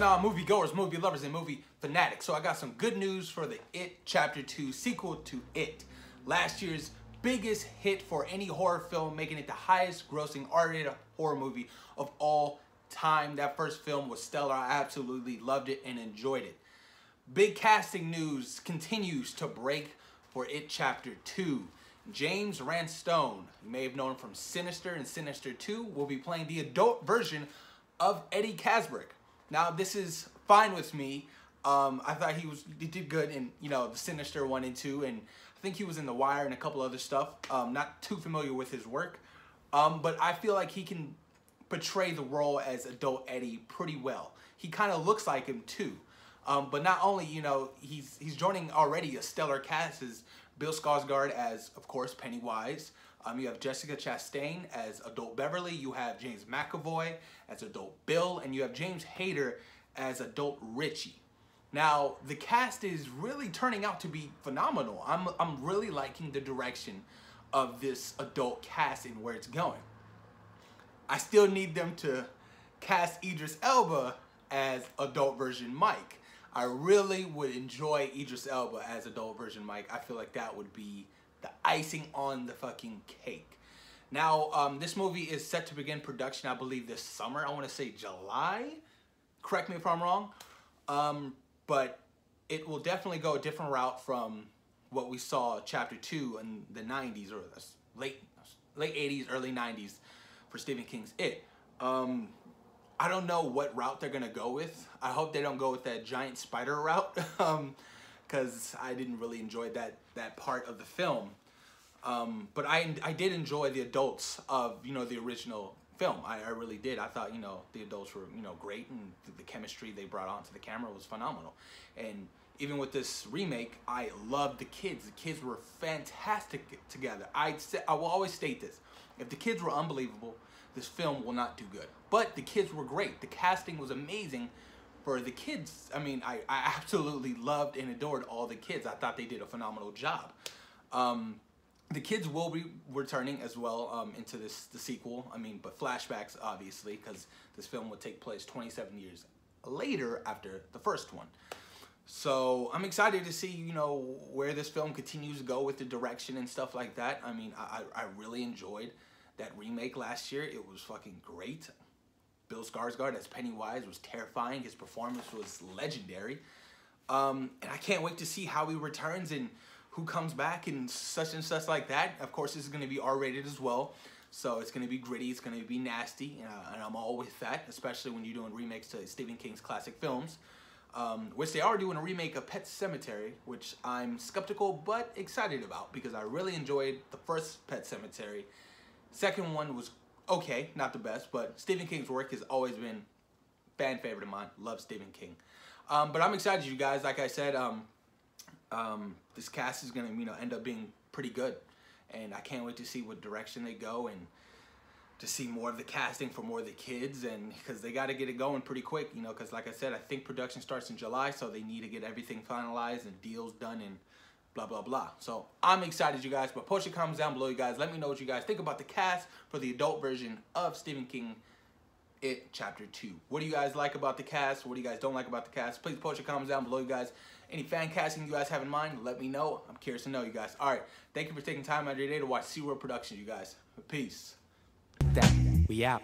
on, moviegoers, movie lovers, and movie fanatics? So I got some good news for the It Chapter 2 sequel to It. Last year's biggest hit for any horror film, making it the highest grossing R-rated horror movie of all time. That first film was stellar. I absolutely loved it and enjoyed it. Big casting news continues to break for It Chapter 2. James Ransone, you may have known him from Sinister and Sinister 2, will be playing the adult version of Eddie Casbrick. Now, this is fine with me. I thought he did good in, the Sinister 1 and 2, and I think he was in The Wire and a couple other stuff. Not too familiar with his work, but I feel like he can portray the role as adult Eddie pretty well. He kind of looks like him too. But not only, he's joining already a stellar cast as Bill Skarsgård as, of course, Pennywise. You have Jessica Chastain as adult Beverly. You have James McAvoy as adult Bill. And you have James Hayter as adult Richie. Now, the cast is really turning out to be phenomenal. I'm really liking the direction of this adult cast and where it's going. I still need them to cast Idris Elba as adult version Mike. I really would enjoy Idris Elba as adult version Mike. I feel like that would be the icing on the fucking cake. Now, this movie is set to begin production, I believe, this summer. I want to say July. Correct me if I'm wrong. But it will definitely go a different route from what we saw Chapter 2 in the 90s or the late 80s, early 90s for Stephen King's It. I don't know what route they're gonna go with. I hope they don't go with that giant spider route, because I didn't really enjoy that part of the film. But I did enjoy the adults of the original film. I really did. I thought the adults were great, and the chemistry they brought onto the camera was phenomenal. And even with this remake, I loved the kids. The kids were fantastic together. I will always state this: if the kids were unbelievable, this film will not do good. But the kids were great. The casting was amazing for the kids. I mean, I absolutely loved and adored all the kids. I thought they did a phenomenal job. The kids will be returning as well into the sequel. I mean, but flashbacks, obviously, because this film would take place 27 years later after the first one. So I'm excited to see, where this film continues to go with the direction and stuff like that. I mean, I really enjoyed that remake last year. It was fucking great. Bill Skarsgård as Pennywise was terrifying. His performance was legendary. And I can't wait to see how he returns and who comes back and such like that. Of course, this is going to be R-rated as well. So it's going to be gritty. It's going to be nasty. And I'm all with that, especially when you're doing remakes to Stephen King's classic films. Which they are doing a remake of Pet Sematary, which I'm skeptical but excited about because I really enjoyed the first Pet Sematary. Second one was okay, not the best, but Stephen King's work has always been fan favorite of mine. Love Stephen King. But I'm excited, you guys. Like I said, this cast is gonna end up being pretty good, and I can't wait to see what direction they go and to see more of the casting for more of the kids, and because they got to get it going pretty quick, because like I said, I think production starts in July, so they need to get everything finalized and deals done and blah, blah, blah. So I'm excited, you guys, but post your comments down below, you guys. Let me know what you guys think about the cast for the adult version of Stephen King It Chapter 2. What do you guys like about the cast? What do you guys don't like about the cast? Please post your comments down below, you guys. Any fan casting you guys have in mind, let me know. I'm curious to know, you guys. All right, thank you for taking time out of your day to watch SeaWorld Productions, you guys. Peace. We out.